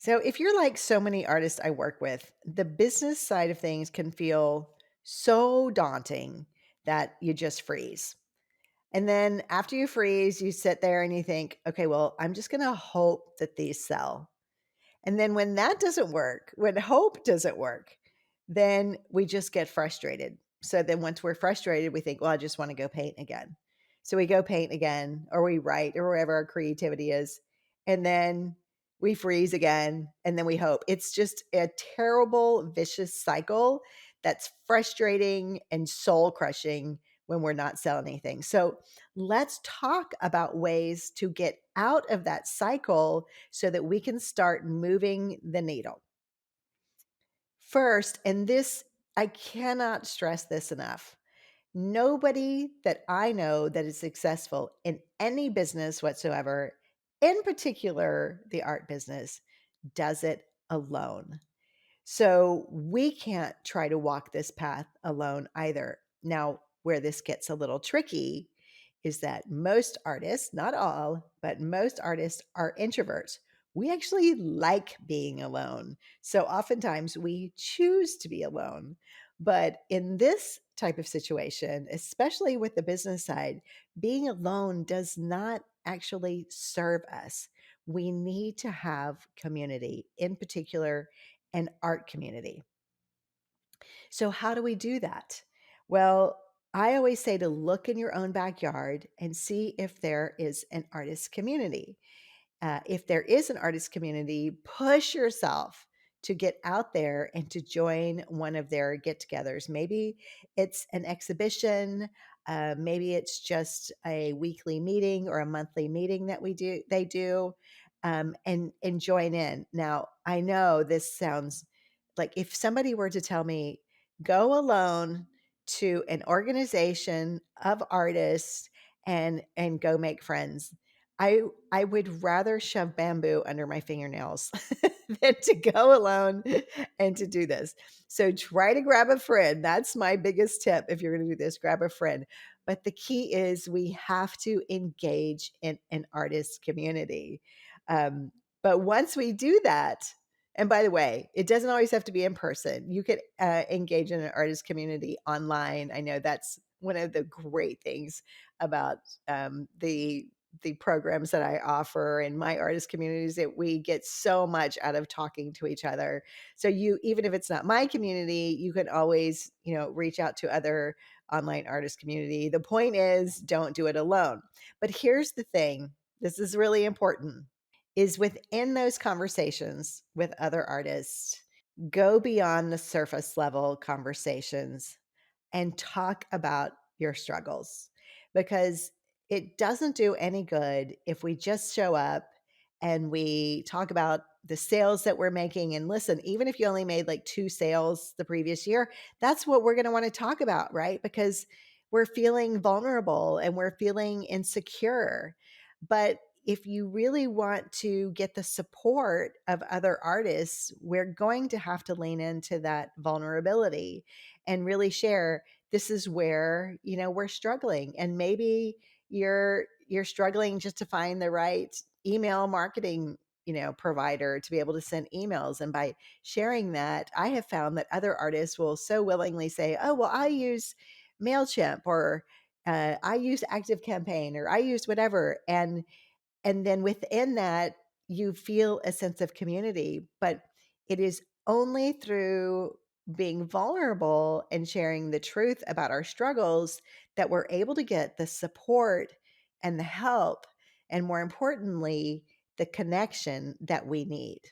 So, if you're like so many artists I work with, the business side of things can feel so daunting that you just freeze. And then after you freeze, you sit there and you think, okay, well, I'm just going to hope that these sell. And then when that doesn't work, when hope doesn't work, then we just get frustrated. So then once we're frustrated, we think, well, I just want to go paint again. So we go paint again, or we write, or wherever our creativity is. And then we freeze again, and then we hope. It's just a terrible, vicious cycle that's frustrating and soul crushing when we're not selling anything. So let's talk about ways to get out of that cycle so that we can start moving the needle. First, and this, I cannot stress this enough. Nobody that I know that is successful in any business whatsoever, in particular the art business, does it alone. So we can't try to walk this path alone either. Now, where this gets a little tricky is that most artists, not all, but most artists are introverts. We actually like being alone. So oftentimes we choose to be alone. But in this type of situation, especially with the business side, being alone does not actually serve us. We need to have community, in particular, an art community. So, how do we do that? Well, I always say to look in your own backyard and see if there is an artist community. If there is an artist community, push yourself to get out there and to join one of their get togethers. Maybe it's an exhibition, maybe it's just a weekly meeting or a monthly meeting that they do, and join in. Now, I know this sounds like if somebody were to tell me, go alone to an organization of artists and go make friends. I would rather shove bamboo under my fingernails than to go alone and to do this. So try to grab a friend. That's my biggest tip. If you're going to do this, grab a friend. But the key is we have to engage in an artist community. But once we do that, and by the way, it doesn't always have to be in person. You could engage in an artist community online. I know that's one of the great things about the programs that I offer in my artist communities, that we get so much out of talking to each other. So you, even if it's not my community, you can always, reach out to other online artist community. The point is, don't do it alone. But here's the thing. This is really important, is within those conversations with other artists, go beyond the surface level conversations and talk about your struggles, because it doesn't do any good if we just show up and we talk about the sales that we're making. And listen, even if you only made like 2 sales the previous year, that's what we're going to want to talk about, right? Because we're feeling vulnerable and we're feeling insecure. But if you really want to get the support of other artists, we're going to have to lean into that vulnerability and really share, this is where, we're struggling. And maybe you're struggling just to find the right email marketing, provider to be able to send emails. And by sharing that, I have found that other artists will so willingly say, oh, well, I use MailChimp, or I use Active Campaign, or I use whatever. And then within that, you feel a sense of community. But it is only through being vulnerable and sharing the truth about our struggles that we're able to get the support and the help, and more importantly, the connection that we need.